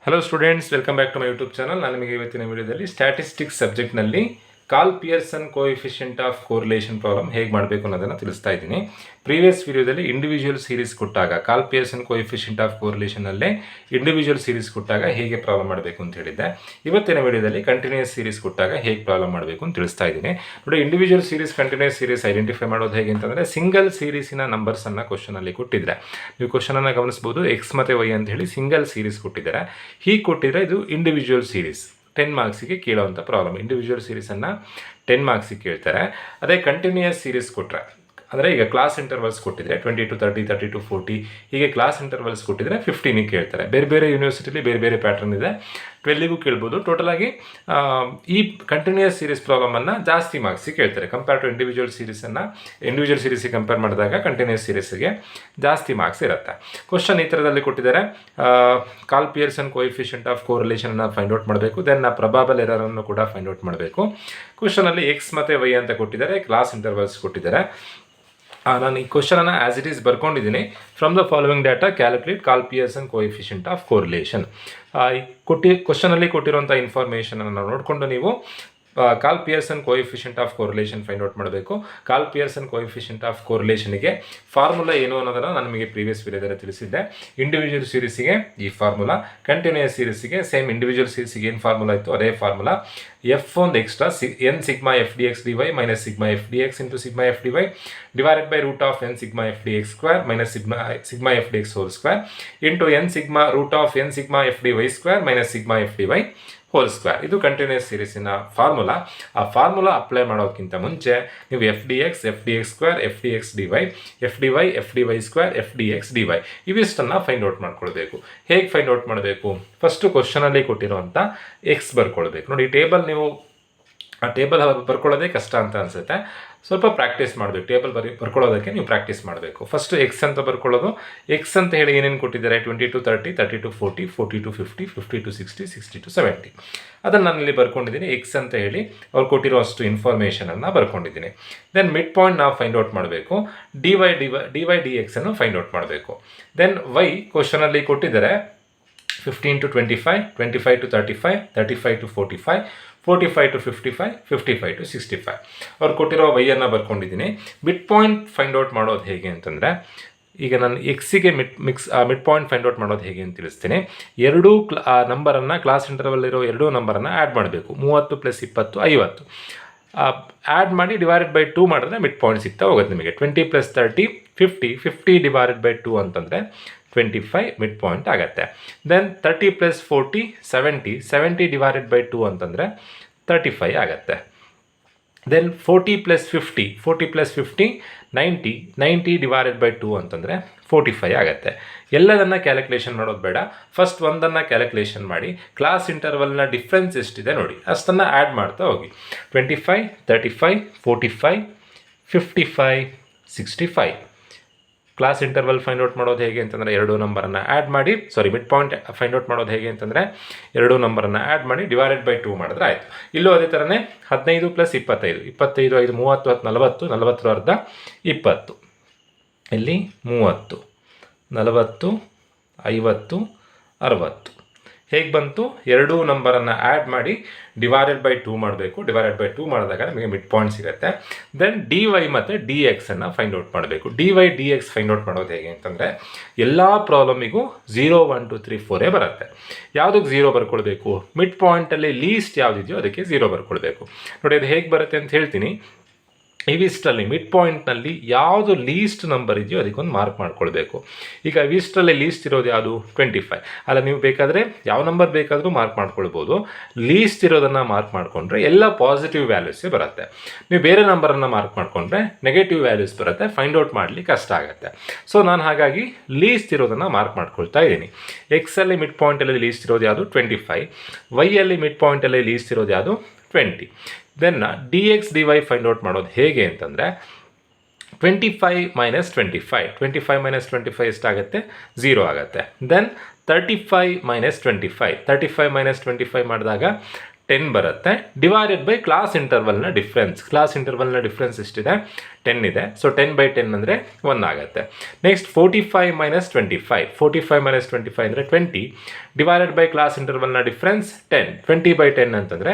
Hello students, welcome back to my YouTube channel. ನಾನು ನಿಮಗೆ ಇವತ್ತಿನ ವಿಡಿಯೋದಲ್ಲಿ ಸ್ಟ್ಯಾಟಿಸ್ಟಿಕ್ಸ್ ಸಬ್ಜೆಕ್ಟ್ನಲ್ಲಿ Karl Pearson coefficient of correlation problem ಹೇಗೆ ಮಾಡಬೇಕು ಅನ್ನೋದನ್ನು ತಿಳಿಸ್ತಾ ಇದ್ದೀನಿ. ಪ್ರೀವಿಯಸ್ ವಿಡಿಯೋದಲ್ಲಿ ಇಂಡಿವಿಜುವಲ್ ಸೀರೀಸ್ ಕೊಟ್ಟಾಗ ಕಾಲ್ ಪಿಯರ್ಸನ್ ಕೋಎಫಿಷಿಯಂಟ್ ಆಫ್ ಕೋರಿಲೇಷನಲ್ಲೇ ಇಂಡಿವಿಜುವಲ್ ಸೀರೀಸ್ ಕೊಟ್ಟಾಗ ಹೇಗೆ ಪ್ರಾಬ್ಲಮ್ ಮಾಡಬೇಕು ಅಂತ ಹೇಳಿದ್ದೆ. ಇವತ್ತಿನ ವಿಡಿಯೋದಲ್ಲಿ ಕಂಟಿನ್ಯೂಸ್ ಸೀರೀಸ್ ಕೊಟ್ಟಾಗ ಹೇಗೆ ಪ್ರಾಬ್ಲಮ್ ಮಾಡಬೇಕು ಅಂತ ತಿಳಿಸ್ತಾ ಇದ್ದೀನಿ. ನೋಡಿ, individual series, continuous series identify ಮಾಡೋದು ಹೇಗೆ ಅಂತಂದರೆ, ಸಿಂಗಲ್ ಸೀರೀಸಿನ ನಂಬರ್ಸನ್ನು ಕ್ವಶನಲ್ಲಿ ಕೊಟ್ಟಿದ್ರೆ ನೀವು ಕ್ವಶನನ್ನು ಗಮನಿಸ್ಬೋದು. ಎಕ್ಸ್ ಮತ್ತು ವೈ ಅಂತ ಹೇಳಿ ಸಿಂಗಲ್ ಸೀರೀಸ್ ಕೊಟ್ಟಿದ್ದಾರೆ. ಹೀಗೆ ಕೊಟ್ಟಿದ್ರೆ ಇದು ಇಂಡಿವಿಜುವಲ್ ಸೀರೀಸ್ 10 ಮಾರ್ಕ್ಸಿಗೆ ಕೇಳೋವಂಥ ಪ್ರಾಬ್ಲಮ್. ಇಂಡಿವಿಜುವಲ್ ಸೀರೀಸನ್ನು 10 ಮಾರ್ಕ್ಸಿಗೆ ಕೇಳ್ತಾರೆ. ಅದೇ ಕಂಟಿನ್ಯೂಯಸ್ ಸೀರೀಸ್ ಕೊಟ್ಟರೆ, ಅಂದರೆ ಈಗ ಕ್ಲಾಸ್ ಇಂಟರ್ವಲ್ಸ್ ಕೊಟ್ಟಿದ್ರೆ 20 to 30, 30 to 40 ಹೀಗೆ ಕ್ಲಾಸ್ ಇಂಟರ್ವಲ್ಸ್ ಕೊಟ್ಟಿದ್ರೆ 15ಗೆ ಕೇಳ್ತಾರೆ. ಬೇರೆ ಬೇರೆ ಯೂನಿವರ್ಸಿಟಿಲಿ ಬೇರೆ ಬೇರೆ ಪ್ಯಾಟರ್ನ್ ಇದೆ, 12ಗೂ ಕೇಳ್ಬೋದು. ಟೋಟಲಾಗಿ ಈ ಕಂಟಿನ್ಯೂಯಸ್ ಸೀರೀಸ್ ಪ್ರಾಬ್ಲಮನ್ನು ಜಾಸ್ತಿ ಮಾರ್ಕ್ಸಿಗೆ ಕೇಳ್ತಾರೆ ಕಂಪೇರ್ ಟು ಇಂಡಿವಿಜುವಲ್ ಸೀರೀಸಿಗೆ ಕಂಪೇರ್ ಮಾಡಿದಾಗ ಕಂಟಿನ್ಯೂಯಸ್ ಸೀರೀಸಿಗೆ ಜಾಸ್ತಿ ಮಾರ್ಕ್ಸ್ ಇರುತ್ತೆ. ಕ್ವಶನ್ ಈ ಥರದಲ್ಲಿ ಕೊಟ್ಟಿದ್ದಾರೆ. ಕಾಲ್ ಪಿಯರ್ಸನ್ ಕೋಎಫಿಷಿಯಂಟ್ ಆಫ್ ಕೋರಿಲೇಷನನ್ನು ಫೈಂಡ್ ಔಟ್ ಮಾಡಬೇಕು. ದೆನ್ ಪ್ರಬಾಬಲ್ ಎರರನ್ನು ಕೂಡ ಫೈಂಡ್ ಔಟ್ ಮಾಡಬೇಕು. ಕ್ವಶನಲ್ಲಿ ಎಕ್ಸ್ ಮತ್ತು ವೈ ಅಂತ ಕೊಟ್ಟಿದ್ದಾರೆ, ಕ್ಲಾಸ್ ಇಂಟರ್ವಲ್ಸ್ ಕೊಟ್ಟಿದ್ದಾರೆ. ನಾನು ಈ ಕ್ವಶನನ್ನು ಆ್ಯಸ್ ಇಟ್ ಈಸ್ ಬರ್ಕೊಂಡಿದ್ದೀನಿ. From the following data calculate Karl Pearson coefficient of correlation. ಕ್ವಶನಲ್ಲಿ ಕೊಟ್ಟಿರುವಂಥ ಇನ್ಫಾರ್ಮೇಷನನ್ನು ನೋಡಿಕೊಂಡು ನೀವು Karl Pearson coefficient of correlation find out ಮಾಡಬೇಕು. ಕಾಲ್ ಪಿಯರ್ಸನ್ ಕೋಎಫಿಷಿಯಂಟ್ ಆಫ್ ಕೋರಿಲೇಷನ್ಗೆ ಫಾರ್ಮುಲಾ ಏನು ಅನ್ನೋದನ್ನು ನಾನು ನಿಮಗೆ ಪ್ರೀವಿಯಸ್ ವಿಡಿಯೋದಲ್ಲಿ ತಿಳಿಸಿದ್ದೆ. ಇಂಡಿವಿಜುವಲ್ ಸೀರೀಸಿಗೆ ಈ ಫಾರ್ಮುಲಾ, ಕಂಟಿನ್ಯೂಯಸ್ ಸೀರೀಸಿಗೆ ಸೇಮ್ ಇಂಡಿವಿಜುವಲ್ ಸೀರೀಸಿಗೆ ಏನು ಫಾರ್ಮುಲಾ ಇತ್ತು ಅದೇ ಫಾರ್ಮುಲಾ. ಎಫ್ ಒಂದು extra N sigma F D X D Y minus sigma F D X into sigma F D Y divided by root of N sigma F D X square minus sigma F D X whole square into N sigma root of N sigma F D Y square minus sigma F D Y whole square. ಇದು continuous ಸೀರೀಸಿನ formula. ಆ formula apply ಮಾಡೋದಕ್ಕಿಂತ ಮುಂಚೆ ನೀವು F D X square, F D X D Y, F D Y square, F D X D Y ಇವಿಷ್ಟನ್ನು find out ಮಾಡ್ಕೊಳ್ಬೇಕು. ಹೇಗೆ find out ಮಾಡಬೇಕು? ಫಸ್ಟು ಕ್ವಶನಲ್ಲಿ ಕೊಟ್ಟಿರುವಂಥ ಎಕ್ಸ್ ಬರ್ಕೊಳ್ಬೇಕು. ನೋಡಿ, ಆ ಟೇಬಲ್ ಬರ್ಕೊಳ್ಳೋದೇ ಕಷ್ಟ ಅಂತ ಅನಿಸುತ್ತೆ. ಸ್ವಲ್ಪ ಪ್ರಾಕ್ಟೀಸ್ ಮಾಡಬೇಕು. ಟೇಬಲ್ ಬರ್ಕೊಳ್ಳೋದಕ್ಕೆ ನೀವು ಪ್ರಾಕ್ಟೀಸ್ ಮಾಡಬೇಕು. ಫಸ್ಟು ಎಕ್ಸ್ ಅಂತ ಬರ್ಕೊಳ್ಳೋದು. ಎಕ್ಸ್ ಅಂತ ಹೇಳಿ ಏನೇನು ಕೊಟ್ಟಿದ್ದಾರೆ? 20 to 30, 30 to 40, 40 to 50, 50 to 60, 60 to 70. ಅದನ್ನು ನಾನು ಇಲ್ಲಿ ಬರ್ಕೊಂಡಿದ್ದೀನಿ. ಎಕ್ಸ್ ಅಂತ ಹೇಳಿ ಅವ್ರು ಕೊಟ್ಟಿರೋ ಅಷ್ಟು ಇನ್ಫಾರ್ಮೇಷನನ್ನು ಬರ್ಕೊಂಡಿದ್ದೀನಿ. ದೆನ್ ಮಿಡ್ ಪಾಯಿಂಟ್ ನಾವು ಫೈಂಡ್ ಔಟ್ ಮಾಡಬೇಕು. ಡಿ ವೈ ಡಿ ಎಕ್ಸನ್ನು ಫೈಂಡ್ ಔಟ್ ಮಾಡಬೇಕು. ದೆನ್ ವೈ ಕ್ವಶನಲ್ಲಿ ಕೊಟ್ಟಿದ್ದಾರೆ 15 to 25, 25 to 35, 35 to 45, 45 to 55, 55 to 65 ಅವ್ರು ಕೊಟ್ಟಿರೋ ವೈಯನ್ನು ಬರ್ಕೊಂಡಿದ್ದೀನಿ. ಮಿಡ್ ಪಾಯಿಂಟ್ ಫೈಂಡ್ ಔಟ್ ಮಾಡೋದು ಹೇಗೆ ಅಂತಂದರೆ, ಈಗ ನಾನು ಎಕ್ಸಿಗೆ ಮಿಡ್ ಪಾಯಿಂಟ್ ಫೈಂಡ್ ಔಟ್ ಮಾಡೋದು ಹೇಗೆ ಅಂತ ತಿಳಿಸ್ತೀನಿ. ಎರಡೂ ನಂಬರನ್ನು, ಕ್ಲಾಸ್ ಇಂಟರ್ವಲ್ ಇರೋ ಎರಡೂ ನಂಬರನ್ನು ಆ್ಯಡ್ ಮಾಡಬೇಕು. 30 + 20 50 ಆ್ಯಡ್ ಮಾಡಿ ಡಿವೈಡೆಡ್ ಬೈ 2 ಮಾಡಿದ್ರೆ ಮಿಡ್ ಪಾಯಿಂಟ್ ಸಿಗ್ತಾ ಹೋಗುತ್ತೆ ನಿಮಗೆ. 20 + 30 50, 50 ಡಿವೈಡೆಡ್ ಬೈ 2 ಅಂತಂದರೆ 25 ಮಿಡ್ ಪಾಯಿಂಟ್ ಆಗುತ್ತೆ. ದೆನ್ 30 + 40 70, 70 ಡಿವೈಡೆಡ್ ಬೈ 2 ಅಂತಂದರೆ 35 ಆಗುತ್ತೆ. ದೆನ್ 40 + 50 90, 90 ಡಿವೈಡೆಡ್ ಬೈ 2 ಅಂತಂದರೆ 45 ಆಗುತ್ತೆ. ಎಲ್ಲದನ್ನು ಕ್ಯಾಲ್ಕುಲೇಷನ್ ಮಾಡೋದು ಬೇಡ. ಫಸ್ಟ್ ಒಂದನ್ನು ಕ್ಯಾಲ್ಕುಲೇಷನ್ ಮಾಡಿ ಕ್ಲಾಸ್ ಇಂಟರ್ವಲ್ನ ಡಿಫ್ರೆನ್ಸ್ ಎಷ್ಟಿದೆ ನೋಡಿ ಅಷ್ಟನ್ನು ಆ್ಯಡ್ ಮಾಡ್ತಾ ಹೋಗಿ. 25, 35, 45, 55, 65. ಕ್ಲಾಸ್ ಇಂಟರ್ವಲ್ ಫೈಂಡ್ ಔಟ್ ಮಾಡೋದು ಹೇಗೆ ಅಂತಂದರೆ, ಎರಡೂ ನಂಬರನ್ನು ಆ್ಯಡ್ ಮಾಡಿ, ಮಿಡ್ ಪಾಯಿಂಟ್ ಫೈಂಡ್ ಔಟ್ ಮಾಡೋದು ಹೇಗೆ ಅಂತಂದರೆ ಎರಡೂ ನಂಬರನ್ನು ಆ್ಯಡ್ ಮಾಡಿ ಡಿವೈಡೆಡ್ ಬೈ 2 ಮಾಡಿದ್ರೆ ಆಯಿತು. ಇಲ್ಲೂ ಅದೇ ಥರನೇ 15 + 25, 25 5 30 10 40, 40 ಅರ್ಧ 20, ಇಲ್ಲಿ 30 40 50 60 ಹೇಗೆ ಬಂತು? ಎರಡೂ ನಂಬರನ್ನು ಆ್ಯಡ್ ಮಾಡಿ ಡಿವೈಡೆಡ್ ಬೈ 2 ಮಾಡಬೇಕು. ಡಿವೈಡೆಡ್ ಬೈ 2 ಮಾಡಿದಾಗ ನಮಗೆ ಮಿಡ್ ಪಾಯಿಂಟ್ ಸಿಗುತ್ತೆ. ದೆನ್ ಡಿ ವೈ ಮತ್ತು ಡಿ ಎಕ್ಸನ್ನು ಫೈಂಡ್ ಔಟ್ ಮಾಡಬೇಕು. D Y D X find out ಮಾಡೋದು ಹೇಗೆ ಅಂತಂದರೆ, ಎಲ್ಲ ಪ್ರಾಬ್ಲಮಿಗೂ 0 1 2 3 4 ಬರುತ್ತೆ. ಯಾವುದಕ್ಕೆ 0 ಬರ್ಕೊಳ್ಬೇಕು? ಮಿಡ್ ಪಾಯಿಂಟಲ್ಲಿ ಲೀಸ್ಟ್ ಯಾವುದಿದೆಯೋ ಅದಕ್ಕೆ 0 ಬರ್ಕೊಳ್ಬೇಕು. ನೋಡಿ, ಅದು ಹೇಗೆ ಬರುತ್ತೆ ಅಂತ ಹೇಳ್ತೀನಿ. ಇವಿಷ್ಟರಲ್ಲಿ ಮಿಡ್ ಪಾಯಿಂಟ್ನಲ್ಲಿ ಯಾವುದು ಲೀಸ್ಟ್ ನಂಬರ್ ಇದೆಯೋ ಅದಕ್ಕೊಂದು ಮಾರ್ಕ್ ಮಾಡ್ಕೊಳ್ಬೇಕು. ಈಗ ಇವಿಷ್ಟರಲ್ಲಿ ಲೀಸ್ಟ್ ಇರೋದು ಯಾವುದು? 25. ಅಲ್ಲ, ನೀವು ಬೇಕಾದರೆ ಯಾವ ನಂಬರ್ ಬೇಕಾದರೂ ಮಾರ್ಕ್ ಮಾಡ್ಕೊಳ್ಬೋದು. ಲೀಸ್ಟ್ ಇರೋದನ್ನು ಮಾರ್ಕ್ ಮಾಡಿಕೊಂಡ್ರೆ ಎಲ್ಲ ಪಾಸಿಟಿವ್ ವ್ಯಾಲ್ಯೂಸೇ ಬರುತ್ತೆ. ನೀವು ಬೇರೆ ನಂಬರನ್ನು ಮಾರ್ಕ್ ಮಾಡಿಕೊಂಡ್ರೆ ನೆಗೆಟಿವ್ ವ್ಯಾಲ್ಯೂಸ್ ಬರುತ್ತೆ. ಫೈಂಡ್ ಔಟ್ ಮಾಡಲಿಕ್ಕೆ ಕಷ್ಟ ಆಗುತ್ತೆ. ಸೊ ನಾನು ಹಾಗಾಗಿ ಲೀಸ್ಟ್ ಇರೋದನ್ನು ಮಾರ್ಕ್ ಮಾಡ್ಕೊಳ್ತಾ ಇದ್ದೀನಿ. ಎಕ್ಸಲ್ಲಿ ಮಿಡ್ ಪಾಯಿಂಟಲ್ಲಿ ಲೀಸ್ಟ್ ಇರೋದು ಯಾವುದು? 25. ವೈಯಲ್ಲಿ ಮಿಡ್ ಪಾಯಿಂಟಲ್ಲಿ ಲೀಸ್ಟ್ ಇರೋದು ಯಾವುದು? 20. Then D X D Y find out ಮಾಡೋದು ಹೇಗೆ ಅಂತಂದರೆ, 25 - 25, 25 - 25 ಎಷ್ಟಾಗುತ್ತೆ? 0 ಆಗುತ್ತೆ. ದೆನ್ 35 - 25, 35 - 25 ಮಾಡಿದಾಗ 10 ಬರುತ್ತೆ, ಡಿವೈಡೆಡ್ ಬೈ ಕ್ಲಾಸ್ ಇಂಟರ್ವಲ್ನ ಡಿಫ್ರೆನ್ಸ್ ಎಷ್ಟಿದೆ? 10 ಇದೆ. ಸೊ 10/10 ಅಂದರೆ 1 ಆಗುತ್ತೆ. ನೆಕ್ಸ್ಟ್ 45 - 25 ಅಂದರೆ 20, ಡಿವೈಡೆಡ್ ಬೈ ಕ್ಲಾಸ್ ಇಂಟರ್ವಲ್ನ ಡಿಫ್ರೆನ್ಸ್ 10, 20/10 ಅಂತಂದರೆ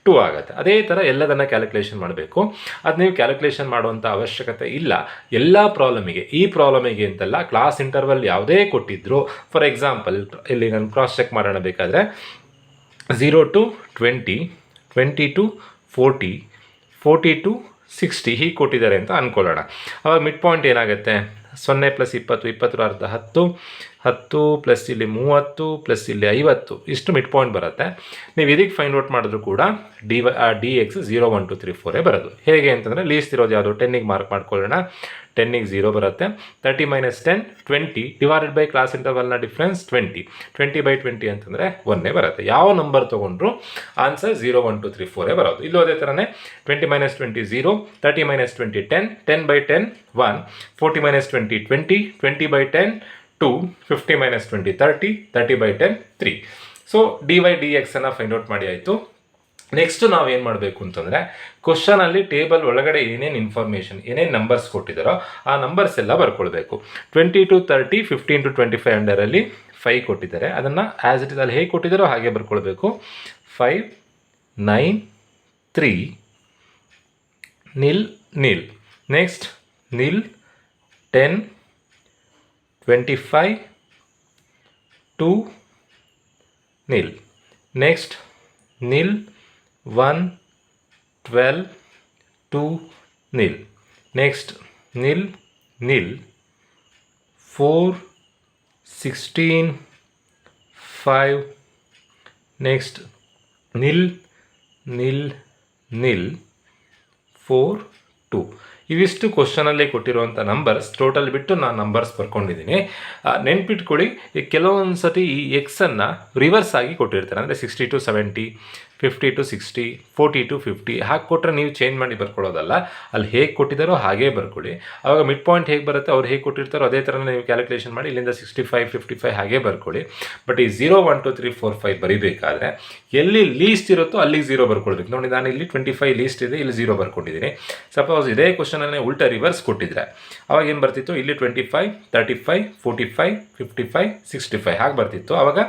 2 ಆಗುತ್ತೆ. ಅದೇ ಥರ ಎಲ್ಲದನ್ನು ಕ್ಯಾಲ್ಕುಲೇಷನ್ ಮಾಡಬೇಕು. ಅದು ನೀವು ಕ್ಯಾಲ್ಕುಲೇಷನ್ ಮಾಡುವಂಥ ಅವಶ್ಯಕತೆ ಇಲ್ಲ ಎಲ್ಲ ಪ್ರಾಬ್ಲಮಿಗೆ. ಈ ಪ್ರಾಬ್ಲಮಿಗೆ ಅಂತಲ್ಲ, ಕ್ಲಾಸ್ ಇಂಟರ್ವಲ್ ಯಾವುದೇ ಕೊಟ್ಟಿದ್ರು, ಫಾರ್ ಎಕ್ಸಾಂಪಲ್ ಇಲ್ಲಿ ನಾನು ಕ್ರಾಸ್ ಚೆಕ್ ಮಾಡೋಣ ಬೇಕಾದರೆ 0 to 20, 20 to 40, 40 to 60 ಹೀಗೆ ಕೊಟ್ಟಿದ್ದಾರೆ ಅಂತ ಅಂದ್ಕೊಳ್ಳೋಣ. ಅವಾಗ ಮಿಡ್ ಪಾಯಿಂಟ್ ಏನಾಗುತ್ತೆ? 0 + 20, 20 ಅರ್ಧ 10, 10 ಪ್ಲಸ್ ಇಲ್ಲಿ 30 ಪ್ಲಸ್ ಇಲ್ಲಿ 50, ಇಷ್ಟು ಮಿಡ್ ಪಾಯಿಂಟ್ ಬರುತ್ತೆ. ನೀವು ಇದಕ್ಕೆ ಫೈಂಡ್ ಔಟ್ ಮಾಡಿದ್ರು ಕೂಡ DX 0, 1, 2, 3, 4 ಬರೋದು. ಹೇಗೆ ಅಂತಂದರೆ ಲೀಸ್ಟ್ ಇರೋದು ಯಾವುದು? 10ಗೆ ಮಾರ್ಕ್ ಮಾಡ್ಕೊಳ್ಳೋಣ. 10ಗೆ 0 ಬರುತ್ತೆ. 30 - 10, 20, ಡಿವೈಡೆಡ್ ಬೈ ಕ್ಲಾಸ್ ಇಂಟರ್ವಲ್ನ ಡಿಫ್ರೆನ್ಸ್ 20, 20/20 ಅಂತಂದರೆ 1 ಬರುತ್ತೆ. ಯಾವ ನಂಬರ್ ತೊಗೊಂಡ್ರು ಆನ್ಸರ್ 0, 1, 2, 3, 4 ಬರೋದು. ಇಲ್ಲೂ ಅದೇ ಥರನೇ 20 - 20 0, 30 - 20 10, 10/10 1, 40 - 20 20, 20/10 2, 50 - 20 30, 30/10 3. ಸೊ DY/DX ಅನ್ನು ಫೈಂಡ್ ಔಟ್ ಮಾಡಿ ಆಯಿತು. ನೆಕ್ಸ್ಟ್ ನಾವೇನು ಮಾಡಬೇಕು ಅಂತಂದರೆ ಕ್ವಶನಲ್ಲಿ ಟೇಬಲ್ ಒಳಗಡೆ ಏನೇನು ಇನ್ಫಾರ್ಮೇಷನ್, ಏನೇನು ನಂಬರ್ಸ್ ಕೊಟ್ಟಿದ್ದಾರೋ ಆ ನಂಬರ್ಸ್ ಎಲ್ಲ ಬರ್ಕೊಳ್ಬೇಕು. 20 to 30, 15 to 25 ಅಂಡರಲ್ಲಿ 5 ಕೊಟ್ಟಿದ್ದಾರೆ. ಅದನ್ನು ಆ್ಯಸ್ ಇಟ್ ಇಸ್ ಅಲ್ಲಿ ಹೇಗೆ ಕೊಟ್ಟಿದ್ದಾರೋ ಹಾಗೆ ಬರ್ಕೊಳ್ಬೇಕು. 5, 9, 3, 0, 0. ನೆಕ್ಸ್ಟ್ 0, 10, 25, 2, 0. ನೆಕ್ಸ್ಟ್ 0, 1, 12, 2, 0. Next 0, 0, 4, 16, 5. Next 0, 0, 0, 4, 2. ಇವಿಷ್ಟು ಕ್ವಶನಲ್ಲಿ ಕೊಟ್ಟಿರುವಂಥ ನಂಬರ್ಸ್. ಟೋಟಲ್ ಬಿಟ್ಟು ನಾನು ನಂಬರ್ಸ್ ಬರ್ಕೊಂಡಿದ್ದೀನಿ. ನೆನ್ಪಿಟ್ಕೊಳ್ಳಿ, ಕೆಲವೊಂದು ಸತಿ ಈ ಎಕ್ಸನ್ನು ರಿವರ್ಸ್ ಆಗಿ ಕೊಟ್ಟಿರ್ತಾರೆ. ಅಂದರೆ 60 to 70, 50 to 60, 40 to 50 ಹಾಗೆ ಕೊಟ್ಟರೆ ನೀವು ಚೇಂಜ್ ಮಾಡಿ ಬರ್ಕೊಳ್ಳೋದಲ್ಲ. ಅಲ್ಲಿ ಹೇಗೆ ಕೊಟ್ಟಿದ್ದಾರೋ ಹಾಗೇ ಬರ್ಕೊಳ್ಳಿ. ಆವಾಗ ಮಿಡ್ ಪಾಯಿಂಟ್ ಹೇಗೆ ಬರುತ್ತೆ, ಅವ್ರು ಹೇಗೆ ಕೊಟ್ಟಿರ್ತಾರೋ ಅದೇ ಥರ ನೀವು ಕ್ಯಾಲ್ಕುಲೇಷನ್ ಮಾಡಿ ಇಲ್ಲಿಂದ 65, 55 ಹಾಗೇ ಬರ್ಕೊಳ್ಳಿ. ಬಟ್ ಈ 0, 1, 2, 3, 4, 5 ಬರೀಬೇಕಾದ್ರೆ ಎಲ್ಲಿ ಲೀಸ್ಟ್ ಇರುತ್ತೋ ಅಲ್ಲಿಗೆ 0 ಬರ್ಕೊಳ್ಬೇಕು. ನೋಡಿ, ನಾನು ಇಲ್ಲಿ 25 ಲೀಸ್ಟ್ ಇದೆ, ಇಲ್ಲಿ 0 ಬರ್ಕೊಂಡಿದ್ದೀನಿ. ಸಪೋಸ್ ಇದೇ ಕ್ವಶನನ್ನೇ ಉಲ್ಟಾ ರಿವರ್ಸ್ ಕೊಟ್ಟಿದ್ರೆ ಅವಾಗ ಏನು ಬರ್ತಿತ್ತು? ಇಲ್ಲಿ 25, 35, 45, 55, 65 ಹಾಗೆ ಬರ್ತಿತ್ತು. ಆವಾಗ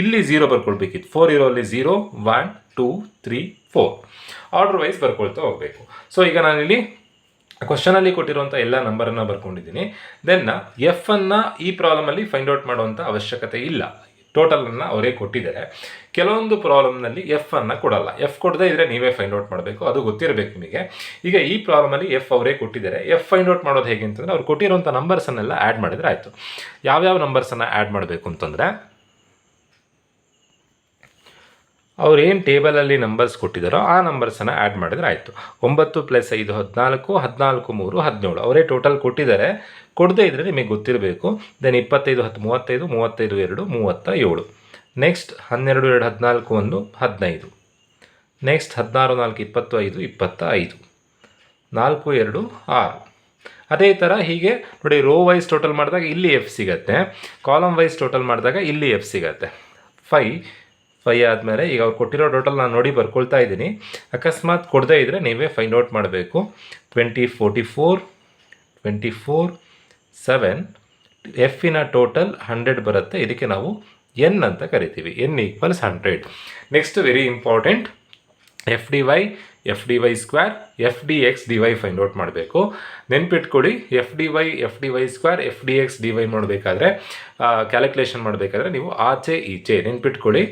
ಇಲ್ಲಿ 0 ಬರ್ಕೊಳ್ಬೇಕಿತ್ತು. 4 ಇರೋ ಅಲ್ಲಿ 0, 1, 2, 3, 4 ಆರ್ಡರ್ ವೈಸ್ ಬರ್ಕೊಳ್ತಾ ಹೋಗಬೇಕು. ಸೊ ಈಗ ನಾನಿಲ್ಲಿ ಕ್ವಶನಲ್ಲಿ ಕೊಟ್ಟಿರುವಂಥ ಎಲ್ಲ ನಂಬರನ್ನು ಬರ್ಕೊಂಡಿದ್ದೀನಿ. ದೆನ್ ಎಫ್ ಅನ್ನು ಈ ಪ್ರಾಬ್ಲಮಲ್ಲಿ ಫೈಂಡ್ ಔಟ್ ಮಾಡುವಂಥ ಅವಶ್ಯಕತೆ ಇಲ್ಲ. ಟೋಟಲನ್ನು ಅವರೇ ಕೊಟ್ಟಿದ್ದಾರೆ. ಕೆಲವೊಂದು ಪ್ರಾಬ್ಲಮ್ನಲ್ಲಿ ಎಫ್ ಅನ್ನು ಕೊಡಲ್ಲ. ಎಫ್ ಕೊಡದೇ ಇದ್ದರೆ ನೀವೇ ಫೈಂಡ್ ಔಟ್ ಮಾಡಬೇಕು, ಅದು ಗೊತ್ತಿರಬೇಕು ನಿಮಗೆ. ಈಗ ಈ ಪ್ರಾಬ್ಲಮಲ್ಲಿ ಎಫ್ ಅವರೇ ಕೊಟ್ಟಿದ್ದಾರೆ. ಎಫ್ ಫೈಂಡ್ ಔಟ್ ಮಾಡೋದು ಹೇಗೆ ಅಂತಂದರೆ ಅವ್ರು ಕೊಟ್ಟಿರುವಂಥ ನಂಬರ್ಸನ್ನೆಲ್ಲ ಆ್ಯಡ್ ಮಾಡಿದರೆ ಆಯಿತು. ಯಾವ್ಯಾವ ನಂಬರ್ಸನ್ನು ಆ್ಯಡ್ ಮಾಡಬೇಕು ಅಂತಂದರೆ ಅವ್ರು ಏನು ಟೇಬಲಲ್ಲಿ ನಂಬರ್ಸ್ ಕೊಟ್ಟಿದ್ದಾರೋ ಆ ನಂಬರ್ಸನ್ನು ಆ್ಯಡ್ ಮಾಡಿದರೆ ಆಯಿತು. 9 + 5 14, 14 3 17 ಅವರೇ ಟೋಟಲ್ ಕೊಟ್ಟಿದ್ದಾರೆ. ಕೊಡದೇ ಇದ್ದರೆ ನಿಮಗೆ ಗೊತ್ತಿರಬೇಕು. ದೆನ್ 25 10 35, 35 2 37. ನೆಕ್ಸ್ಟ್ 12 2 14 1 15. ನೆಕ್ಸ್ಟ್ 16 4 25 25, 4 2 6. ಅದೇ ಥರ ಹೀಗೆ ನೋಡಿ, ರೋ ವೈಸ್ ಟೋಟಲ್ ಮಾಡಿದಾಗ ಇಲ್ಲಿ ಎಫ್ ಸಿಗುತ್ತೆ, ಕಾಲಮ್ ವೈಸ್ ಟೋಟಲ್ ಮಾಡಿದಾಗ ಇಲ್ಲಿ ಎಫ್ ಸಿಗುತ್ತೆ. 5 ಆದಮೇಲೆ ಈಗ ಅವ್ರು ಕೊಟ್ಟಿರೋ ಟೋಟಲ್ ನಾನು ನೋಡಿ ಬರ್ಕೊಳ್ತಾ ಇದ್ದೀನಿ. ಅಕಸ್ಮಾತ್ ಕೊಡದೇ ಇದ್ದರೆ ನೀವೇ ಫೈಂಡ್ ಔಟ್ ಮಾಡಬೇಕು. 20 44 24 7. ಎಫಿನ ಟೋಟಲ್ 100 ಬರುತ್ತೆ. ಇದಕ್ಕೆ ನಾವು ಎನ್ ಅಂತ ಕರಿತೀವಿ. n = 100. Next very important, FD/FD² FDX/DY find out ಮಾಡಬೇಕು. ನೆನ್ಪಿಟ್ಕೊಳ್ಳಿ, FD/FD² FDX/DY ಮಾಡಬೇಕಾದ್ರೆ ಕ್ಯಾಲ್ಕುಲೇಷನ್ ಮಾಡಬೇಕಾದ್ರೆ ನೀವು ಆಚೆ ಈಚೆ ನೆನ್ಪಿಟ್ಕೊಳ್ಳಿ.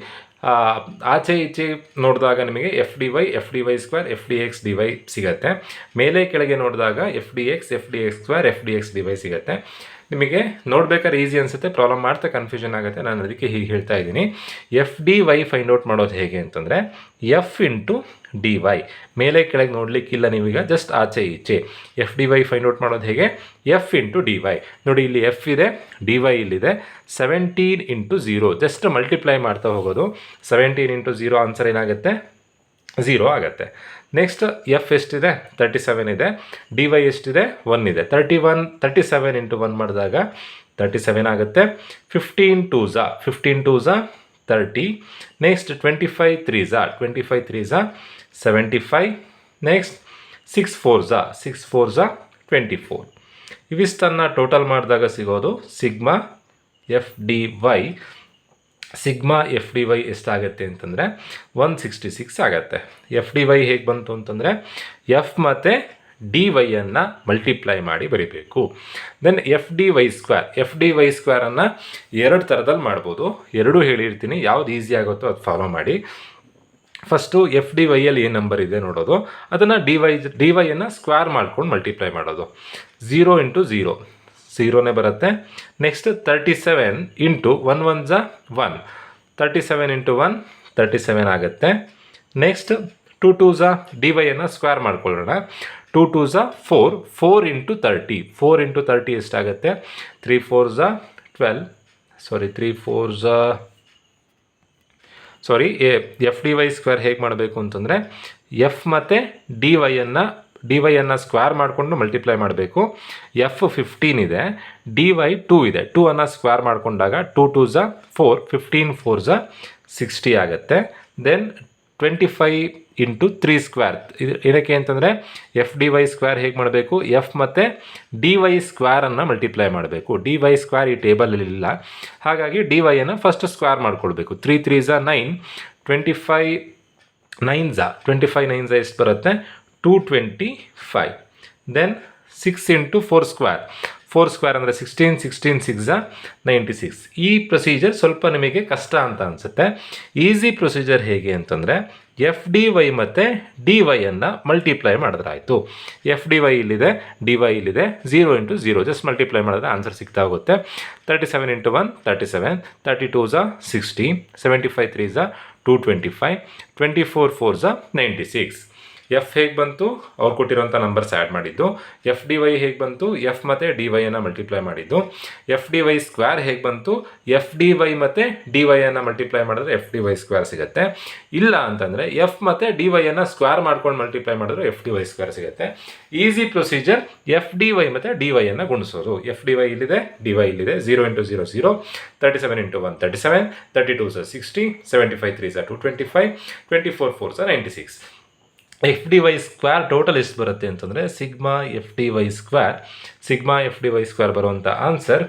ಆಚೆ ಈಚೆ ನೋಡಿದಾಗ ನಿಮಗೆ FD/FD² FDX/DY ಸಿಗುತ್ತೆ. ಮೇಲೆ ಕೆಳಗೆ ನೋಡಿದಾಗ FDX FDX² FDX/DY ಸಿಗುತ್ತೆ. ನಿಮಗೆ ನೋಡ್ಬೇಕಾದ್ರೆ ಈಸಿ ಅನಿಸುತ್ತೆ, ಪ್ರಾಬ್ಲಮ್ ಮಾಡ್ತಾ ಕನ್ಫ್ಯೂಷನ್ ಆಗುತ್ತೆ. ನಾನು ಅದಕ್ಕೆ ಹೀಗೆ ಹೇಳ್ತಾ ಇದ್ದೀನಿ. FDY ಫೈಂಡ್ ಔಟ್ ಮಾಡೋದು ಹೇಗೆ ಅಂತಂದರೆ F × DY. ಮೇಲೆ ಕೆಳಗೆ ನೋಡಲಿಕ್ಕಿಲ್ಲ ನೀವೀಗ, ಜಸ್ಟ್ ಆಚೆ ಈಚೆ. FDY ಫೈಂಡ್ ಔಟ್ ಮಾಡೋದು ಹೇಗೆ? F × DY. ನೋಡಿ, ಇಲ್ಲಿ F ಇದೆ, DY ಇಲ್ಲಿದೆ. 17 × 0 ಜಸ್ಟ್ ಮಲ್ಟಿಪ್ಲೈ ಮಾಡ್ತಾ ಹೋಗೋದು. 17 × 0 ಆನ್ಸರ್ ಏನಾಗುತ್ತೆ? 0 ಆಗುತ್ತೆ. ನೆಕ್ಸ್ಟ್ ಎಫ್ ಎಷ್ಟಿದೆ? 37 ಇದೆ. DY ಎಷ್ಟಿದೆ? 1 ಇದೆ. 37 × 1 ಮಾಡಿದಾಗ 37 ಆಗುತ್ತೆ. 15 2s 30. Next 25 3s are 75. Next 6 4s are 24. ಇವಿಷ್ಟನ್ನು ಟೋಟಲ್ ಮಾಡಿದಾಗ ಸಿಗೋದು sigma F D Y. Sigma F D Y ಎಷ್ಟಾಗುತ್ತೆ ಅಂತಂದರೆ 166 ಆಗುತ್ತೆ. ಎಫ್ ಡಿ ವೈ ಹೇಗೆ ಬಂತು ಅಂತಂದರೆ ಎಫ್ ಮತ್ತು ಡಿ ವೈಯನ್ನು ಮಲ್ಟಿಪ್ಲೈ ಮಾಡಿ ಬರೀಬೇಕು. ದೆನ್ ಎಫ್ ಡಿ ವೈ ಸ್ಕ್ವೇರನ್ನು ಎರಡು ಥರದಲ್ಲಿ ಮಾಡ್ಬೋದು. ಎರಡೂ ಹೇಳಿರ್ತೀನಿ, ಯಾವ್ದು ಈಸಿ ಆಗುತ್ತೋ ಅದು ಫಾಲೋ ಮಾಡಿ. ಫಸ್ಟು ಎಫ್ ಡಿ ವೈಯಲ್ಲಿ ಏನು ನಂಬರ್ ಇದೆ ನೋಡೋದು, ಅದನ್ನು ಡಿ ವೈಯನ್ನು ಸ್ಕ್ವೇರ್ ಮಾಡ್ಕೊಂಡು ಮಲ್ಟಿಪ್ಲೈ ಮಾಡೋದು. 0 ಇಂಟು 0 ಬರುತ್ತೆ. ನೆಕ್ಸ್ಟ್ 37 ಇಂಟು 1 1 1, 37 ಇಂಟು 1 37 ಆಗುತ್ತೆ. ನೆಕ್ಸ್ಟ್ 2 2 ಡಿ ವೈಯನ್ನು ಸ್ಕ್ವೇರ್ ಮಾಡ್ಕೊಳ್ಳೋಣ. 2 2 4 ಇಂಟು 30, 4 ಇಂಟು 30 ಎಷ್ಟಾಗುತ್ತೆ? 3 4 12, ಎಫ್ ಡಿ ವೈ ಸ್ಕ್ವೇರ್ ಹೇಗೆ ಮಾಡಬೇಕು ಅಂತಂದರೆ ಎಫ್ ಮತ್ತು ಡಿ ವೈಯನ್ನು ಸ್ಕ್ವೇರ್ ಮಾಡಿಕೊಂಡು ಮಲ್ಟಿಪ್ಲೈ ಮಾಡಬೇಕು. ಎಫ್ 15 ಇದೆ, ಡಿ ವೈ 2 ಇದೆ. 2 ಸ್ಕ್ವೇರ್ ಮಾಡಿಕೊಂಡಾಗ 2 2 4, 15 4 60 ಆಗುತ್ತೆ. Then 25 into 3 square. ಇದು ಏನಕ್ಕೆ ಅಂತಂದರೆ ಎಫ್ ಡಿ ವೈ ಸ್ಕ್ವೇರ್ ಹೇಗೆ ಮಾಡಬೇಕು? ಎಫ್ ಮತ್ತು ಡಿ ವೈ ಸ್ಕ್ವೇರನ್ನು ಮಲ್ಟಿಪ್ಲೈ ಮಾಡಬೇಕು. ಡಿ ವೈ ಸ್ಕ್ವೇರ್ ಈ ಟೇಬಲಲ್ಲಿ ಇಲ್ಲ, ಹಾಗಾಗಿ ಡಿ ವೈಯನ್ನು ಫಸ್ಟ್ ಸ್ಕ್ವೇರ್ ಮಾಡ್ಕೊಳ್ಬೇಕು. 3 3 9, 25 9 ಎಷ್ಟು ಬರುತ್ತೆ? 225. ದೆನ್ 6 ಇಂಟು 4 ಸ್ಕ್ವೇರ್ ಅಂದರೆ 16 6 96. ಈ ಪ್ರೊಸೀಜರ್ ಸ್ವಲ್ಪ ನಿಮಗೆ ಕಷ್ಟ ಅಂತ ಅನಿಸುತ್ತೆ. ಈಸಿ ಪ್ರೊಸೀಜರ್ ಹೇಗೆ ಅಂತಂದರೆ ಎಫ್ ಡಿ ವೈ ಮತ್ತು ಡಿ ವೈಯನ್ನು ಮಲ್ಟಿಪ್ಲೈ ಮಾಡಿದ್ರಾಯಿತು. ಎಫ್ ಡಿ ವೈ ಇಲ್ಲಿದೆ, ಡಿ ವೈ ಇಲ್ಲಿದೆ. 0 ಇಂಟು 0 ಜಸ್ಟ್ ಮಲ್ಟಿಪ್ಲೈ ಮಾಡಿದ್ರೆ ಆನ್ಸರ್ ಸಿಗ್ತಾ ಹೋಗುತ್ತೆ. 37 ಇಂಟು 1 37, 32 60, 75 3 225, 24 4 96. ಎಫ್ ಹೇಗೆ ಬಂತು? ಅವ್ರು ಕೊಟ್ಟಿರೋಂಥ ನಂಬರ್ಸ್ ಆ್ಯಡ್ ಮಾಡಿದ್ದು. ಎಫ್ ಡಿ ವೈ ಹೇಗೆ ಬಂತು? ಎಫ್ ಮತ್ತು ಡಿ ವೈಯನ್ನು ಮಲ್ಟಿಪ್ಲೈ ಮಾಡಿದ್ದು. ಎಫ್ ಡಿ ವೈ ಸ್ಕ್ವೇರ್ ಹೇಗೆ ಬಂತು? ಎಫ್ ಡಿ ವೈ ಮತ್ತು ಡಿ ವೈಯನ್ನು ಮಲ್ಟಿಪ್ಲೈ ಮಾಡಿದ್ರೆ ಎಫ್ ಡಿ ವೈ ಸ್ಕ್ವೇರ್ ಸಿಗುತ್ತೆ. ಇಲ್ಲ ಅಂತಂದರೆ ಎಫ್ ಮತ್ತು ಡಿ ವೈಯನ್ನು ಸ್ಕ್ವೇರ್ ಮಾಡ್ಕೊಂಡು ಮಲ್ಟಿಪ್ಲೈ ಮಾಡಿದ್ರೆ ಎಫ್ ಡಿ ವೈ ಸ್ಕ್ವೇರ್ ಸಿಗುತ್ತೆ. Easy procedure F D Y ಮತ್ತು ಡಿ ವೈಯನ್ನು ಗುಣಿಸೋದು. ಎಫ್ ಡಿ ವೈ ಇಲ್ಲಿದೆ, ಡಿ ವೈ ಇಲ್ಲಿದೆ. 0 into 0 0, 37 into 1 37, 32 60, 75 3 225, 24 4 96. F D Y square total ಎಷ್ಟು ಬರುತ್ತೆ ಅಂತಂದರೆ sigma F D Y square ಬರುವಂಥ ಆನ್ಸರ್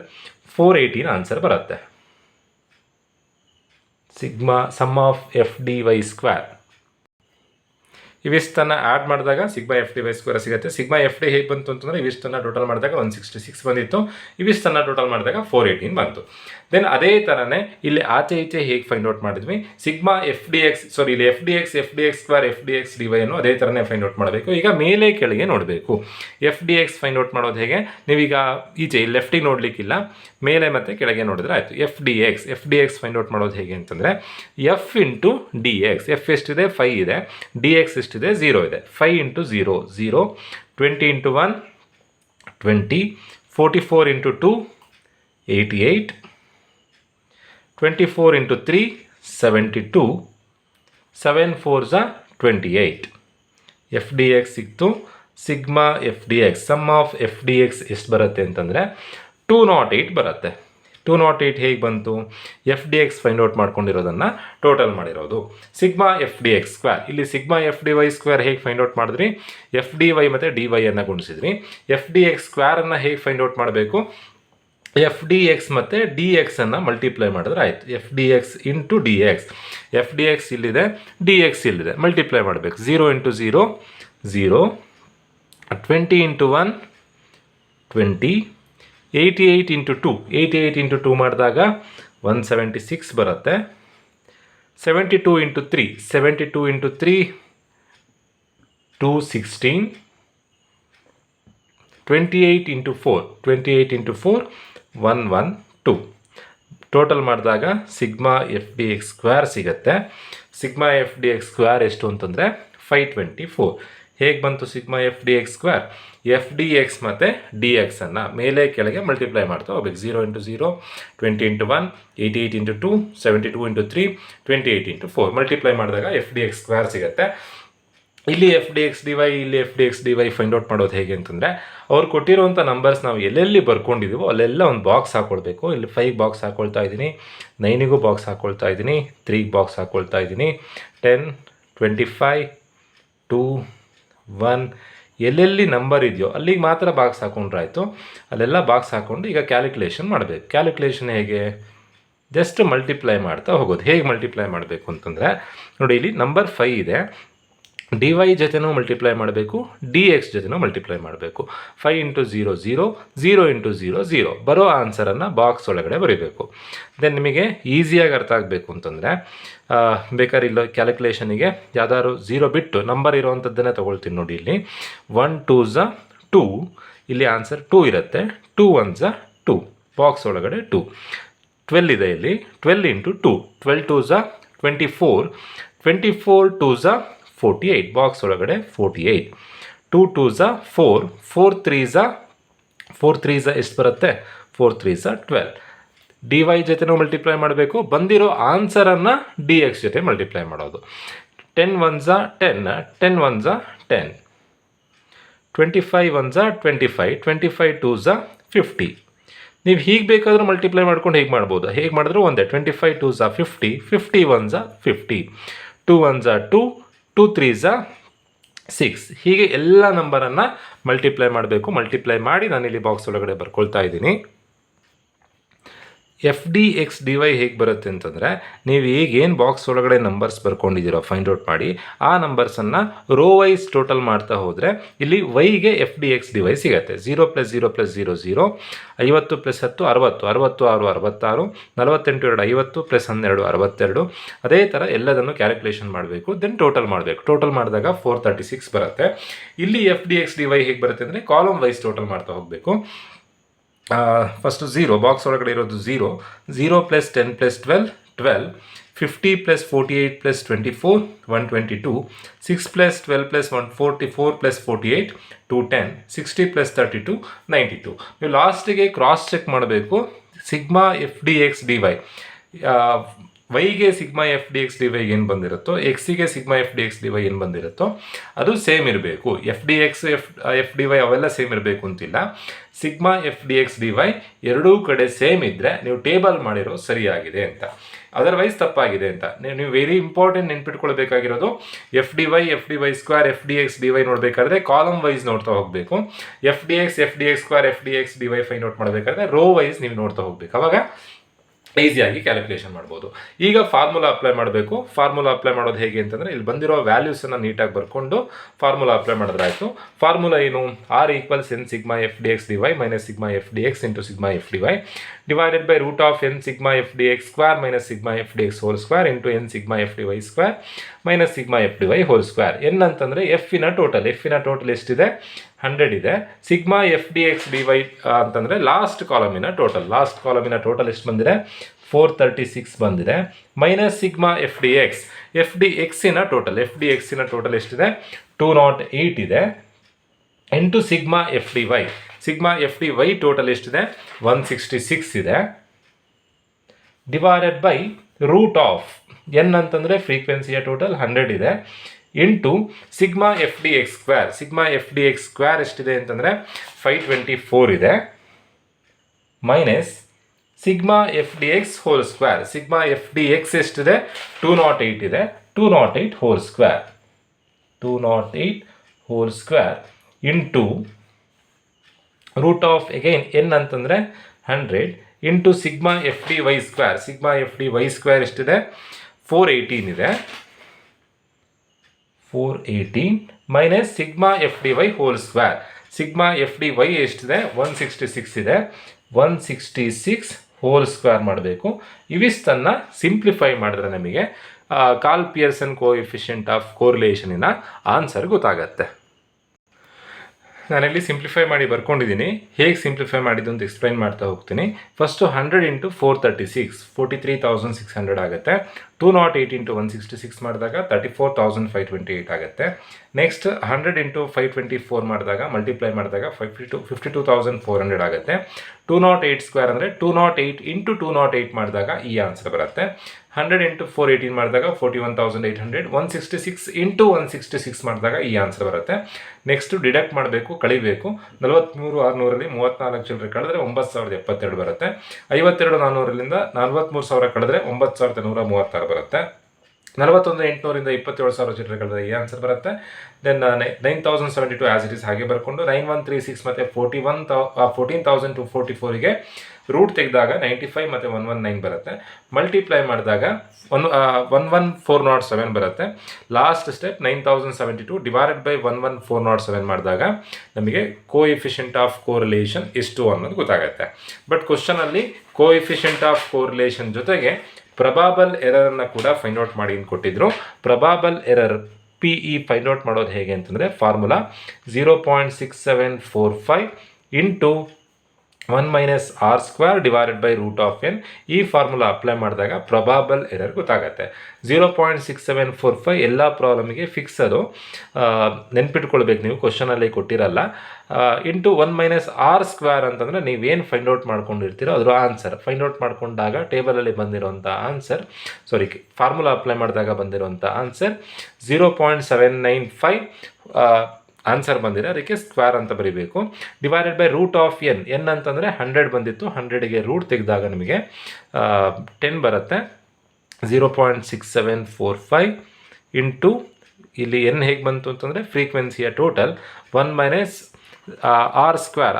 418 ಆನ್ಸರ್ ಬರುತ್ತೆ. Sigma sum of F D Y square ಇವಿಷ್ಟನ್ನು ಆ್ಯಡ್ ಮಾಡಿದಾಗ sigma F D Y square ಸಿಗುತ್ತೆ. ಸಿಗ್ಮಾ ಎಫ್ ಡಿ ಹೇಗೆ ಬಂತು ಅಂತಂದರೆ ಇವಿಷ್ಟನ್ನು ಟೋಟಲ್ ಮಾಡಿದಾಗ 166 ಬಂದಿತ್ತು, ಇವಿಷ್ಟನ್ನು ಟೋಟಲ್ ಮಾಡಿದಾಗ 418 ಬಂತು. ದೆನ್ ಅದೇ ಥರನೇ ಇಲ್ಲಿ ಆಚೆ ಈಚೆ ಹೇಗೆ ಫೈಂಡ್ ಔಟ್ ಮಾಡಿದ್ವಿ, ಸಿಗ್ಮಾ ಎಫ್ ಡಿ ಎಕ್ಸ್ ಇಲ್ಲಿ F D X square F D X D Y ಅನ್ನು ಅದೇ ಥರನೇ ಫೈಂಡ್ ಔಟ್ ಮಾಡಬೇಕು. ಈಗ ಮೇಲೆ ಕೆಳಗೆ ನೋಡಬೇಕು. F D X find out ಮಾಡೋದು ಹೇಗೆ? ನೀವೀಗ ಈಚೆ ಲೆಫ್ಟಿಗೆ ನೋಡಲಿಕ್ಕಿಲ್ಲ, ಮೇಲೆ ಮತ್ತು ಕೆಳಗೆ ನೋಡಿದ್ರೆ ಆಯಿತು. F D X find out ಮಾಡೋದು ಹೇಗೆ ಅಂತಂದರೆ F into D X. F ಎಷ್ಟಿದೆ? 5 ಇದೆ. ಡಿ ಎಕ್ಸ್ ಎಷ್ಟಿದೆ? 0 ಇದೆ. 5 into 0 0, 20 into 1 20, 44 into 2 88, 24 into 3 72, 7 4 28. F D X ಸಿಕ್ತು. Sigma F D X sum of F D X ಎಷ್ಟು ಬರುತ್ತೆ ಅಂತಂದರೆ 208 ಬರುತ್ತೆ. 208 ಹೇಗೆ ಬಂತು? F D X find out ಮಾಡ್ಕೊಂಡಿರೋದನ್ನು total ಮಾಡಿರೋದು. Sigma F D X square ಇಲ್ಲಿ sigma F D Y square ಹೇಗೆ ಫೈಂಡ್ ಔಟ್ ಮಾಡಿದ್ರಿ? ಎಫ್ ಡಿ ವೈ ಮತ್ತು ಡಿ ವೈಯನ್ನು ಗುಣಿಸಿದ್ರಿ. ಎಫ್ ಡಿ ಎಕ್ಸ್ ಸ್ಕ್ವೇರನ್ನು ಹೇಗೆ ಫೈಂಡ್ ಔಟ್ ಮಾಡಬೇಕು? ಎಫ್ ಡಿ ಎಕ್ಸ್ ಮತ್ತು ಡಿ ಎಕ್ಸನ್ನು ಮಲ್ಟಿಪ್ಲೈ ಮಾಡಿದ್ರೆ ಆಯಿತು. F D X into D X. F D X ಇಲ್ಲಿದೆ, ಡಿ ಎಕ್ಸ್ ಇಲ್ಲಿದೆ, ಮಲ್ಟಿಪ್ಲೈ ಮಾಡಬೇಕು. 0 ಇಂಟು 0 0, 20 ಇಂಟು 1 20, 88 ಇಂಟು 2 ಮಾಡಿದಾಗ 176 ಬರುತ್ತೆ. 72 ಇಂಟು 3 216, 28 ಇಂಟು 4 112. ಟೋಟಲ್ ಮಾಡಿದಾಗ sigma F D X square ಸಿಗುತ್ತೆ. Sigma F D X square ಎಷ್ಟು ಅಂತಂದರೆ 524. ಹೇಗೆ ಬಂತು sigma F D X square? F D X ಮತ್ತು ಡಿ ಎಕ್ಸನ್ನು ಮೇಲೆ ಕೆಳಗೆ ಮಲ್ಟಿಪ್ಲೈ ಮಾಡ್ತಾ ಹೋಗ್ಬೇಕು. 0 into 0, 20 into 1, 88 into 2, 72 into 3, 28 into 4 multiply ಮಾಡಿದಾಗ ಎಫ್ ಡಿ ಎಕ್ಸ್ ಸ್ಕ್ವೇರ್ ಸಿಗುತ್ತೆ. ಇಲ್ಲಿ F D X D Y, ಇಲ್ಲಿ F D X D Y find out ಮಾಡೋದು ಹೇಗೆ ಅಂತಂದರೆ, ಅವ್ರು ಕೊಟ್ಟಿರುವಂಥ ನಂಬರ್ಸ್ ನಾವು ಎಲ್ಲೆಲ್ಲಿ ಬರ್ಕೊಂಡಿದ್ದೀವೋ ಅಲ್ಲೆಲ್ಲ ಒಂದು ಬಾಕ್ಸ್ ಹಾಕ್ಕೊಳ್ಬೇಕು. ಇಲ್ಲಿ 5 ಬಾಕ್ಸ್ ಹಾಕ್ಕೊಳ್ತಾ ಇದ್ದೀನಿ, 9ಗೂ ಬಾಕ್ಸ್ ಹಾಕ್ಕೊಳ್ತಾ ಇದ್ದೀನಿ, 3ಗೆ ಬಾಕ್ಸ್ ಹಾಕ್ಕೊಳ್ತಾ ಇದ್ದೀನಿ, 10, 25, 2, 1 ಎಲ್ಲೆಲ್ಲಿ ನಂಬರ್ ಇದೆಯೋ ಅಲ್ಲಿಗೆ ಮಾತ್ರ ಬಾಕ್ಸ್ ಹಾಕ್ಕೊಂಡ್ರಾಯ್ತು. ಅಲ್ಲೆಲ್ಲ ಬಾಕ್ಸ್ ಹಾಕ್ಕೊಂಡು ಈಗ ಕ್ಯಾಲ್ಕುಲೇಷನ್ ಮಾಡಬೇಕು. ಕ್ಯಾಲ್ಕುಲೇಷನ್ ಹೇಗೆ? ಜಸ್ಟ್ ಮಲ್ಟಿಪ್ಲೈ ಮಾಡ್ತಾ ಹೋಗೋದು. ಹೇಗೆ ಮಲ್ಟಿಪ್ಲೈ ಮಾಡಬೇಕು ಅಂತಂದರೆ, ನೋಡಿ ಇಲ್ಲಿ ನಂಬರ್ 5 ಇದೆ, ಡಿ ವೈ ಜೊತೆನೂ ಮಲ್ಟಿಪ್ಲೈ ಮಾಡಬೇಕು, ಡಿ ಎಕ್ಸ್ ಜೊತೆನೂ ಮಲ್ಟಿಪ್ಲೈ ಮಾಡಬೇಕು. 5 × 0 0, 0 × 0 0 ಬರೋ ಆನ್ಸರನ್ನು ಬಾಕ್ಸ್ ಒಳಗಡೆ ಬರೀಬೇಕು. ದೆನ್ ನಿಮಗೆ ಈಸಿಯಾಗಿ ಅರ್ಥ ಆಗಬೇಕು ಅಂತಂದರೆ, ಬೇಕಾದ್ರೆ ಇಲ್ಲ ಕ್ಯಾಲ್ಕುಲೇಷನಿಗೆ ಯಾವ್ದಾದ್ರು 0 ಬಿಟ್ಟು ನಂಬರ್ ಇರೋವಂಥದ್ದನ್ನೇ ತೊಗೊಳ್ತೀನಿ. ನೋಡಿ ಇಲ್ಲಿ 1 2 2, ಇಲ್ಲಿ ಆನ್ಸರ್ 2 ಇರುತ್ತೆ. 2 1 2, ಬಾಕ್ಸ್ ಒಳಗಡೆ 2. 12 ಇದೆ ಇಲ್ಲಿ, 12 × 2, 12 2 24, 24 2 48, ಬಾಕ್ಸ್ ಒಳಗಡೆ 48. 2 2 4, 4 3 ಎಷ್ಟು ಬರುತ್ತೆ? 4 3 12. ಡಿ ವೈ ಜೊತೆನೂ ಮಲ್ಟಿಪ್ಲೈ ಮಾಡಬೇಕು, ಬಂದಿರೋ ಆನ್ಸರನ್ನು ಡಿ ಎಕ್ಸ್ ಜೊತೆ ಮಲ್ಟಿಪ್ಲೈ ಮಾಡೋದು. 10 1 10, 10 1 10, 25 1 25, 25 2 50. ನೀವು ಹೀಗೆ ಬೇಕಾದರೂ ಮಲ್ಟಿಪ್ಲೈ ಮಾಡ್ಕೊಂಡು ಹೇಗೆ ಮಾಡ್ಬೋದು? ಹೇಗೆ ಮಾಡಿದ್ರು ಒಂದೇ. 25 2 50, 50 1 50, 2 1 2, 2 3 6. ಹೀಗೆ ಎಲ್ಲ ನಂಬರನ್ನು ಮಲ್ಟಿಪ್ಲೈ ಮಾಡಬೇಕು. ಮಲ್ಟಿಪ್ಲೈ ಮಾಡಿ ನಾನಿಲ್ಲಿ ಬಾಕ್ಸ್ ಒಳಗಡೆ ಬರ್ಕೊಳ್ತಾ ಇದ್ದೀನಿ. F D X D Y ಹೇಗೆ ಬರುತ್ತೆ ಅಂತಂದರೆ, ನೀವು ಈಗೇನು ಬಾಕ್ಸ್ ಒಳಗಡೆ ನಂಬರ್ಸ್ ಬರ್ಕೊಂಡಿದ್ದೀರೋ ಫೈಂಡ್ ಔಟ್ ಮಾಡಿ, ಆ ನಂಬರ್ಸನ್ನು ರೋ ವೈಸ್ ಟೋಟಲ್ ಮಾಡ್ತಾ ಹೋದರೆ ಇಲ್ಲಿ ವೈಗೆ F D X D Y ಸಿಗುತ್ತೆ. 0 + 0 + 0 0, 50 + 10 60, 66 66, 48 2 50 + 12 62. ಅದೇ ಥರ ಎಲ್ಲದನ್ನು ಕ್ಯಾಲ್ಕುಲೇಷನ್ ಮಾಡಬೇಕು. ದೆನ್ ಟೋಟಲ್ ಮಾಡಬೇಕು. ಟೋಟಲ್ ಮಾಡಿದಾಗ 436 ಬರುತ್ತೆ. ಇಲ್ಲಿ F D X D Y ಹೇಗೆ ಬರುತ್ತೆ ಅಂದರೆ, ಕಾಲಮ್ ವೈಸ್ ಟೋಟಲ್ ಮಾಡ್ತಾ ಹೋಗಬೇಕು. ಫಸ್ಟು 0, ಬಾಕ್ಸ್ ಒಳಗಡೆ ಇರೋದು 0, 0 + 10 + 12 12, 50 + 48 + 24 122, 6 + 12 + 144 + 48 210, 60 + 32 92. ನೀವು ಲಾಸ್ಟಿಗೆ ಕ್ರಾಸ್ ಚೆಕ್ ಮಾಡಬೇಕು. Sigma F D X D Y, ವೈಗೆ sigma F D X D Y ಏನು ಬಂದಿರುತ್ತೋ, ಎಕ್ಸಿಗೆ sigma F D X D Y ಏನು ಬಂದಿರುತ್ತೋ ಅದು ಸೇಮ್ ಇರಬೇಕು. F D X F D Y ಅವೆಲ್ಲ ಸೇಮ್ ಇರಬೇಕು ಅಂತಿಲ್ಲ. Sigma F D X D Y ಎರಡೂ ಕಡೆ ಸೇಮ್ ಇದ್ದರೆ ನೀವು ಟೇಬಲ್ ಮಾಡಿರೋ ಸರಿಯಾಗಿದೆ ಅಂತ, ಅದರ್ವೈಸ್ ತಪ್ಪಾಗಿದೆ ಅಂತ. ನೀವು ವೆರಿ ಇಂಪಾರ್ಟೆಂಟ್ ನೆನ್ಪಿಟ್ಕೊಳ್ಬೇಕಾಗಿರೋದು, F D Y square F D X D Y ನೋಡಬೇಕಾದ್ರೆ ಕಾಲಮ್ ವೈಸ್ ನೋಡ್ತಾ ಹೋಗಬೇಕು. F D X square F D X D Y find out ಮಾಡಬೇಕಾದ್ರೆ ರೋ ವೈಸ್ ನೀವು ನೋಡ್ತಾ ಹೋಗಬೇಕು. ಅವಾಗ ಈಸಿಯಾಗಿ ಕ್ಯಾಲ್ಕುಲೇಷನ್ ಮಾಡ್ಬೋದು. ಈಗ ಫಾರ್ಮುಲಾ ಅಪ್ಲೈ ಮಾಡಬೇಕು. ಫಾರ್ಮುಲಾ ಅಪ್ಲೈ ಮಾಡೋದು ಹೇಗೆ ಅಂತಂದರೆ, ಇಲ್ಲಿ ಬಂದಿರೋ ವ್ಯಾಲ್ಯೂಸನ್ನು ನೀಟಾಗಿ ಬರ್ಕೊಂಡು ಫಾರ್ಮುಲಾ ಅಪ್ಲೈ ಮಾಡಿದ್ರಾಯ್ತು. ಫಾರ್ಮುಲಾ ಏನು? R equals N sigma F D X D Y minus sigma F D X into sigma F D Y divided by root of N sigma F D X square minus sigma F D X whole square into N sigma F D Y square minus sigma F D Y whole square. N ಅಂತಂದರೆ ಎಫಿನ total ಎಷ್ಟಿದೆ? 100 ಇದೆ. Sigma F D X D Y ಅಂತಂದರೆ last ಕಾಲಮಿನ total ಎಷ್ಟು ಬಂದಿದೆ? 436 ಬಂದಿದೆ. Minus sigma F D ಎಕ್ಸಿನ ಟೋಟಲ್ ಎಷ್ಟಿದೆ? 208 ಇದೆ. Into sigma F D Y total ಎಷ್ಟಿದೆ? 166 ಇದೆ. Divided by root of N ಅಂತಂದರೆ ಫ್ರೀಕ್ವೆನ್ಸಿಯ ಟೋಟಲ್ 100 ಇದೆ. Into sigma F D X square ಎಷ್ಟಿದೆ ಅಂತಂದರೆ 524 ಇದೆ. Minus sigma F D X whole square, sigma F D X ಎಷ್ಟಿದೆ? 208 ಇದೆ. 208 whole square into root of again N ಅಂತಂದರೆ 100 into sigma F D Y square ಎಷ್ಟಿದೆ? 418 ಇದೆ. 418 minus sigma F D Y whole square, sigma F D Y ಎಷ್ಟಿದೆ? 166 ಇದೆ. 166 whole square ಮಾಡಬೇಕು. ಇವಿಷ್ಟನ್ನು simplify ಮಾಡಿದ್ರೆ ನಮಗೆ ಕಾಲ್ ಪಿಯರ್ಸನ್ ಕೋಎಫಿಷಿಯಂಟ್ ಆಫ್ ಕೋರಿಲೇಷನಿನ ಆನ್ಸರ್ ಗೊತ್ತಾಗತ್ತೆ. ನಾನಿಲ್ಲಿ ಸಿಂಪ್ಲಿಫೈ ಮಾಡಿ ಬರ್ಕೊಂಡಿದ್ದೀನಿ. ಹೇಗೆ ಸಿಂಪ್ಲಿಫೈ ಮಾಡಿದ್ದು ಅಂತ ಎಕ್ಸ್ಪ್ಲೈನ್ ಮಾಡ್ತಾ ಹೋಗ್ತೀನಿ. ಫಸ್ಟು 100 × 436 43,600 ಆಗುತ್ತೆ. 208 ಇಂಟು 166 ಮಾಡಿದಾಗ 34,528 ಆಗುತ್ತೆ. ನೆಕ್ಸ್ಟ್ 100 ಇಂಟು 524 ಮಾಡಿದಾಗ ಮಲ್ಟಿಪ್ಲೈ ಮಾಡಿದಾಗ 52,400 ಆಗುತ್ತೆ. 208 ಸ್ಕ್ವೇರ್ ಅಂದರೆ 208 ಇಂಟು 208 ಮಾಡಿದಾಗ ಈ ಆನ್ಸರ್ ಬರುತ್ತೆ. 100 ಇಂಟು 418 ಮಾಡಿದಾಗ 41,800. 166 ಇಂಟು 166 ಮಾಡಿದಾಗ ಈ ಆನ್ಸರ್ ಬರುತ್ತೆ. ನೆಕ್ಸ್ಟ್ ಡಿಡಕ್ಟ್ ಮಾಡಬೇಕು, ಕಳಿಬೇಕು. 43,600ರಲ್ಲಿ 34 ಚಿಲ್ಲರೆ ಕಳೆದ್ರೆ 9,072 ಬರುತ್ತೆ. 52,400ರಿಂದ 43,000 ಕಳೆದ್ರೆ 9,136 ಬರುತ್ತೆ. 41,800ರಿಂದ 27,000 ಚಿಲ್ಲರೆ ಕಳೆದ್ರೆ ಈ ಆನ್ಸರ್ ಬರುತ್ತೆ. ದೆನ್ 9,072 ಆಸ್ ಇಟ್ ಇಸ್ ಹಾಗೆ ಬರ್ಕೊಂಡು 9,136 ಮತ್ತು 14,244ಗೆ ರೂಟ್ ತೆಗೆದಾಗ 95 ಮತ್ತು 119 ಬರುತ್ತೆ. ಮಲ್ಟಿಪ್ಲೈ ಮಾಡಿದಾಗ 11,407 ಬರುತ್ತೆ. ಲಾಸ್ಟ್ ಸ್ಟೆಪ್ 9,072 ಡಿವೈಡೆಡ್ ಬೈ 11,407 ಮಾಡಿದಾಗ ನಮಗೆ ಕೋಎಫಿಷಿಯಂಟ್ ಆಫ್ ಕೋರಿಲೇಷನ್ ಎಷ್ಟು ಅನ್ನೋದು ಗೊತ್ತಾಗುತ್ತೆ. ಬಟ್ ಕ್ವಶನಲ್ಲಿ ಕೋಎಫಿಷಿಯಂಟ್ ಆಫ್ ಕೋರಿಲೇಷನ್ ಜೊತೆಗೆ ಪ್ರಬಾಬಲ್ ಎರರನ್ನು ಕೂಡ ಫೈಂಡ್ ಔಟ್ ಮಾಡಿ ಕೊಟ್ಟಿದ್ರು. Probable error PE find out ಮಾಡೋದು ಹೇಗೆ ಅಂತಂದರೆ formula 0.6745 into 1 minus R square divided by root of N. ಈ ಫಾರ್ಮುಲಾ ಅಪ್ಲೈ ಮಾಡಿದಾಗ ಪ್ರಬಾಬಲ್ ಎರರ್ ಗೊತ್ತಾಗುತ್ತೆ. 0.6745 ಎಲ್ಲ ಪ್ರಾಬ್ಲಮಿಗೆ ಫಿಕ್ಸ್, ಅದು ನೆನ್ಪಿಟ್ಕೊಳ್ಬೇಕು ನೀವು, ಕ್ವಶನಲ್ಲಿ ಕೊಟ್ಟಿರಲ್ಲ. ಇಂಟು 1 ಮೈನಸ್ ಆರ್ ಸ್ಕ್ವೇರ್ ಅಂತಂದರೆ ನೀವೇನು ಫೈಂಡ್ ಔಟ್ ಮಾಡ್ಕೊಂಡಿರ್ತೀರೋ ಅದರ ಆನ್ಸರ್ ಫೈಂಡ್ ಔಟ್ ಮಾಡ್ಕೊಂಡಾಗ ಟೇಬಲಲ್ಲಿ ಬಂದಿರೋಂಥ ಆನ್ಸರ್, ಫಾರ್ಮುಲಾ ಅಪ್ಲೈ ಮಾಡಿದಾಗ ಬಂದಿರೋಂಥ ಆನ್ಸರ್ 0.795 ಆನ್ಸರ್ ಬಂದಿದೆ. ಅದಕ್ಕೆ ಸ್ಕ್ವೇರ್ ಅಂತ ಬರೀಬೇಕು. Divided by root of N ಅಂತಂದರೆ 100 ಬಂದಿತ್ತು. 100ಗೆ ರೂಟ್ ತೆಗೆದಾಗ ನಿಮಗೆ 10 ಬರುತ್ತೆ. 0.6745 ಇಂಟು ಇಲ್ಲಿ ಎನ್ ಹೇಗೆ ಬಂತು ಅಂತಂದರೆ ಫ್ರೀಕ್ವೆನ್ಸಿಯ ಟೋಟಲ್ 1 ಮೈನಸ್ ಆರ್ ಸ್ಕ್ವೇರ್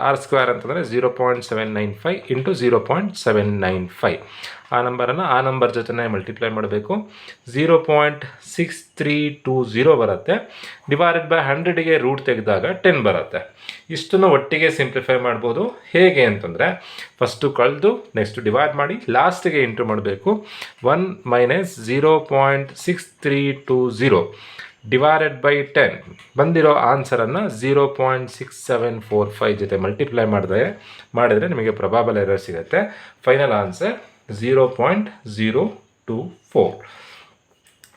ಅಂತಂದರೆ 0.795 ಇಂಟು 0.795. ಆ ನಂಬರನ್ನು ಆ ನಂಬರ್ ಜೊತೆ ಮಲ್ಟಿಪ್ಲೈ ಮಾಡಬೇಕು. 0.6320 ಬರುತ್ತೆ. ಡಿವೈಡೆಡ್ ಬೈ 100ಗೆ ರೂಟ್ ತೆಗೆದಾಗ 10 ಬರುತ್ತೆ. ಇಷ್ಟನ್ನು ಒಟ್ಟಿಗೆ ಸಿಂಪ್ಲಿಫೈ ಮಾಡ್ಬೋದು. ಹೇಗೆ ಅಂತಂದರೆ ಫಸ್ಟು ಕಳೆದು ನೆಕ್ಸ್ಟ್ ಡಿವೈಡ್ ಮಾಡಿ ಲಾಸ್ಟಿಗೆ ಇಂಟು ಮಾಡಬೇಕು. 1 ಮೈನಸ್ 0.6320 ಡಿವೈಡೆಡ್ ಬೈ 10 ಬಂದಿರೋ ಆನ್ಸರನ್ನು 0.6745 ಜೊತೆ ಮಲ್ಟಿಪ್ಲೈ ಮಾಡಿದರೆ ನಿಮಗೆ ಪ್ರಬಾಬಲ್ ಎರರ್ ಸಿಗುತ್ತೆ. Final answer 0.024.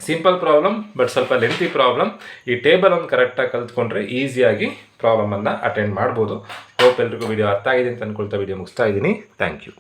Simple problem, but ಸ್ವಲ್ಪ ಲೆಂತಿ ಪ್ರಾಬ್ಲಮ್. ಈ ಟೇಬಲ್ ಒಂದು ಕರೆಕ್ಟಾಗಿ ಕಲ್ತ್ಕೊಂಡ್ರೆ ಈಸಿಯಾಗಿ ಪ್ರಾಬ್ಲಮನ್ನು ಅಟೆಂಡ್ ಮಾಡ್ಬೋದು. ಹೋಪ್ ಎಲ್ರಿಗೂ ವಿಡಿಯೋ ಅರ್ಥ ಆಗಿದೆ ಅಂತ ಅಂದ್ಕೊಳ್ತಾ ವಿಡಿಯೋ ಮುಗಿಸ್ತಾ ಇದ್ದೀನಿ. Thank you.